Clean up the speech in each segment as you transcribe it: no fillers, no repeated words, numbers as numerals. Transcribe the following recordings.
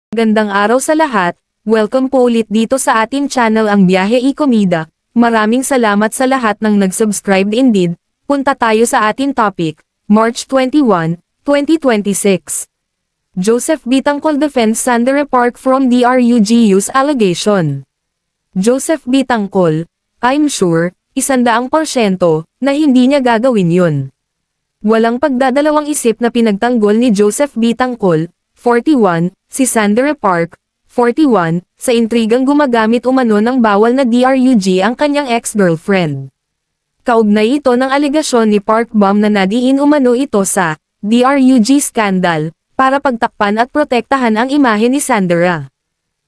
Gandang araw sa lahat, welcome po ulit dito sa ating channel ang Biyahe y Komida. Maraming salamat sa lahat ng nag-subscribe indeed. Punta tayo sa ating topic, March 21, 2026. Joseph Bitangkol defends Sandra Park from DRUGU's allegation. Joseph Bitangkol, I'm sure, 100% na hindi niya gagawin yun. Walang pagdadalawang isip na pinagtanggol ni Joseph Bitangkol, 41, si Sandra Park, 41, sa intrigang gumagamit umano ng bawal na DRUG ang kanyang ex-girlfriend. Kaugnay ito ng alegasyon ni Park Bom na nadiin umano ito sa DRUG scandal, para pagtakpan at protektahan ang imahe ni Sandra.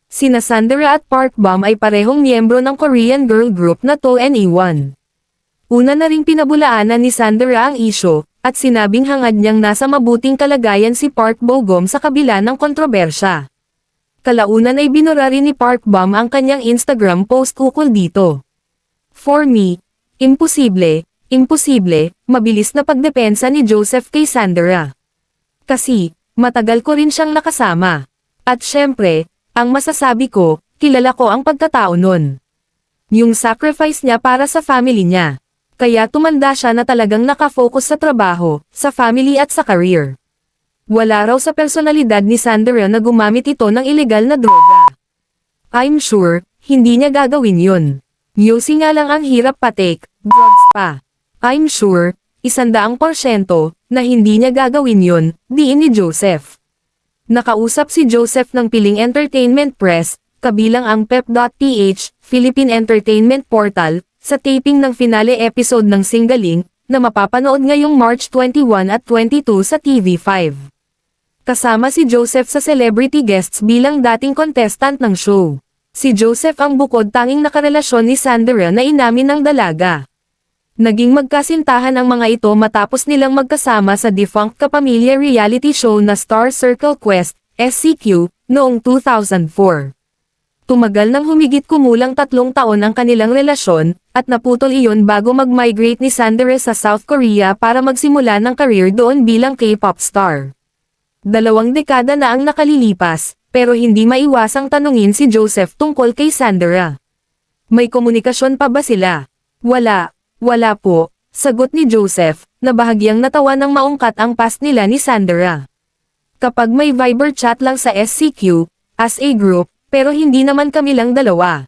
Sina Sandra at Park Bom ay parehong miyembro ng Korean girl group na 2NE1. Una na ring pinabulaanan ni Sandra ang isyo, at sinabing hangad niyang nasa mabuting kalagayan si Park Bo-gum sa kabila ng kontrobersya. Kalaunan ay binura rin ni Park Bom ang kanyang Instagram post ukol dito. For me, imposible, mabilis na pagdepensa ni Joseph kay Sandra. Kasi, matagal ko rin siyang nakasama. At syempre, ang masasabi ko, kilala ko ang pagkatao nun. Yung sacrifice niya para sa family niya. Kaya tumanda siya na talagang nakafocus sa trabaho, sa family at sa career. Wala raw sa personalidad ni Sandra na gumamit ito ng ilegal na droga. I'm sure, hindi niya gagawin yun. Yosi nga lang ang hirap patake, drugs pa. I'm sure, 100% na hindi niya gagawin yun, diin ni Joseph. Nakausap si Joseph ng Piling Entertainment Press, kabilang ang pep.ph, Philippine Entertainment Portal, sa taping ng finale episode ng Singaling, na mapapanood ngayong March 21 at 22 sa TV5. Kasama si Joseph sa celebrity guests bilang dating contestant ng show. Si Joseph ang bukod tanging nakarelasyon ni Sandra na inamin ng dalaga. Naging magkasintahan ang mga ito matapos nilang magkasama sa defunct kapamilya reality show na Star Circle Quest, SCQ, noong 2004. Tumagal ng humigit kumulang 3 taon ang kanilang relasyon, at naputol iyon bago mag-migrate ni Sandra sa South Korea para magsimula ng career doon bilang K-pop star. 2 dekada na ang nakalilipas, pero hindi maiwasang tanungin si Joseph tungkol kay Sandra. May komunikasyon pa ba sila? Wala po, sagot ni Joseph, na bahagyang natawa nang maungkat ang past nila ni Sandra. Kapag may Viber chat lang sa SCQ, as a group, pero hindi naman kami lang dalawa.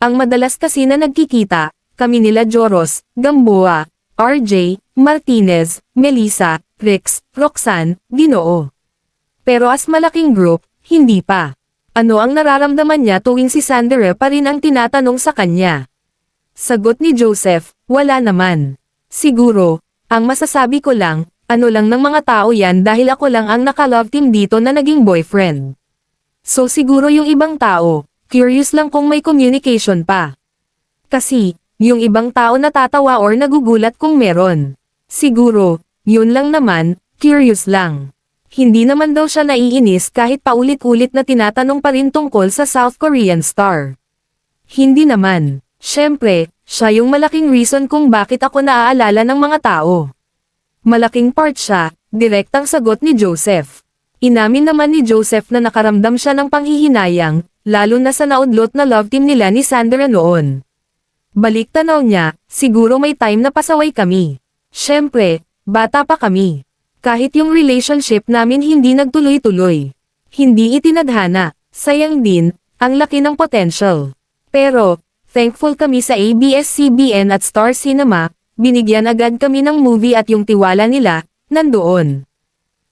Ang madalas kasi na nagkikita, kami nila Joros, Gamboa, RJ, Martinez, Melissa, Rix, Roxanne, Ginoo. Pero as malaking group, hindi pa. Ano ang nararamdaman niya tuwing si Sandra pa rin ang tinatanong sa kanya? Sagot ni Joseph, wala naman. Siguro, ang masasabi ko lang, ano lang ng mga tao yan dahil ako lang ang naka-love team dito na naging boyfriend. So siguro yung ibang tao, curious lang kung may communication pa. Kasi, yung ibang tao natatawa or nagugulat kung meron. Siguro, yun lang naman, curious lang. Hindi naman daw siya naiinis kahit paulit-ulit na tinatanong pa rin tungkol sa South Korean star. Hindi naman. Siyempre, siya yung malaking reason kung bakit ako naaalala ng mga tao. Malaking part siya, direktang sagot ni Joseph. Inamin naman ni Joseph na nakaramdam siya ng panghihinayang, lalo na sa naudlot na love team nila ni Sandra noon. Balik tanaw niya, siguro may time na pasaway kami. Siyempre, bata pa kami. Kahit yung relationship namin hindi nagtuloy-tuloy. Hindi itinadhana, sayang din, ang laki ng potential. Pero, thankful kami sa ABS-CBN at Star Cinema, binigyan agad kami ng movie at yung tiwala nila, nandoon.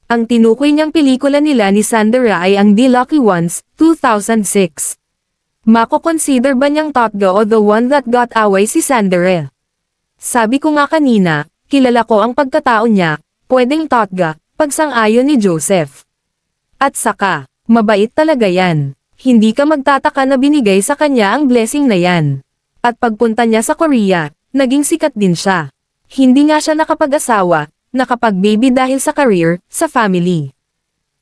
Ang tinukoy niyang pelikula nila ni Sandra ay ang The Lucky Ones, 2006. Mako-consider ba niyang Totga o The One That Got Away si Sandra? Sabi ko nga kanina, kilala ko ang pagkatao niya, pwedeng Totga, pagsang-ayon ni Joseph. At saka, mabait talaga yan. Hindi ka magtataka na binigay sa kanya ang blessing na yan. At pagpunta niya sa Korea, naging sikat din siya. Hindi nga siya nakapag-asawa, nakapag-baby dahil sa career, sa family.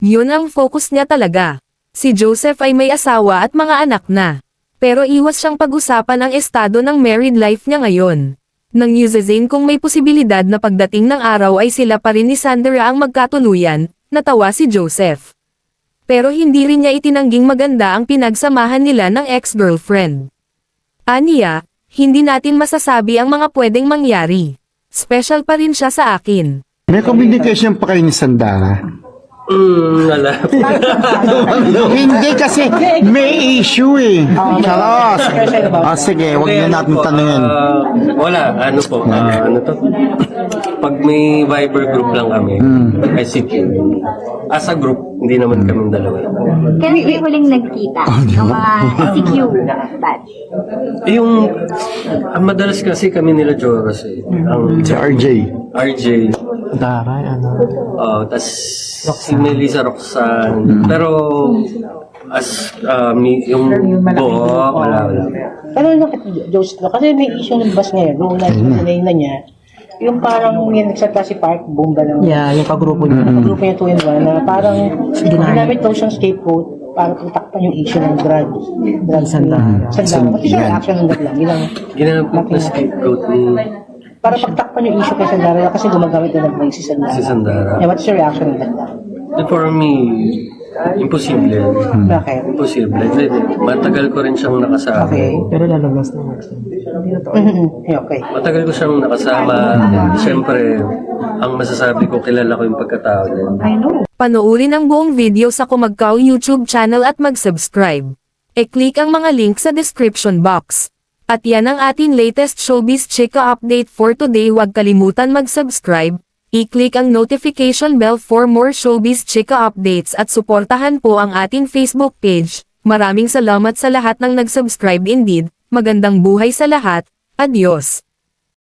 Yun ang focus niya talaga. Si Joseph ay may asawa at mga anak na. Pero iwas siyang pag-usapan ang estado ng married life niya ngayon. Nang Newsazine kung may posibilidad na pagdating ng araw ay sila pa rin ni Sandra ang magkatuluyan, natawa si Joseph. Pero hindi rin niya itinangging maganda ang pinagsamahan nila ng ex-girlfriend. Aniya, hindi natin masasabi ang mga pwedeng mangyari. Special pa rin siya sa akin. May communication pa kayo ni Sandara? Wala. Hindi kasi may issue eh. Charos. Sige, wag na natin tanungin. Wala. Ano po? Ano to? Pag may Viber group lang kami, ICQ. As a group, hindi naman kami dalawa. Kailan kayo huling nagkita? Ng mga ICQ batch? Ang madalas kasi kami nila Joros eh. Ang Si RJ. RJ. Daray, ano? Tas si Melissa Roxanne. Pero yung buo, wala. Pero Joseph, kasi may issue ng bus ngayon, noong na niya, yung parang may nagsalita si Park Bomba ng Yeah, yung kagrupo niya. grupo niya 2 in 1 na parang ginamit daw siyang scapegoat para tutakpan yung issue ng drugs. Sandara. Sandara. Kasi siya reaction ng lang. Ginamit na scapegoat ni Para pagtakpan yung issue kay Sandara kasi gumagamit na ng si Sandara. si Sandara. Yeah, what's your reaction ng lang? For me, imposible. Bakit? Imposible. Matagal ko rin siyang nakasama. Okay. Pero lalabas na nga. Yeah, okay. Matagal ko siyang nakasama. Siyempre, ang masasabi ko, kilala ko yung pagkatao niya. Panoorin ang buong video sa Kumagkaw YouTube channel at mag-subscribe. E-click ang mga link sa description box. At yan ang ating latest showbiz chika update for today. Huwag kalimutan mag-subscribe, i-click ang notification bell for more showbiz chika updates at suportahan po ang ating Facebook page. Maraming salamat sa lahat ng nag-subscribe indeed. Magandang buhay sa lahat. Adios.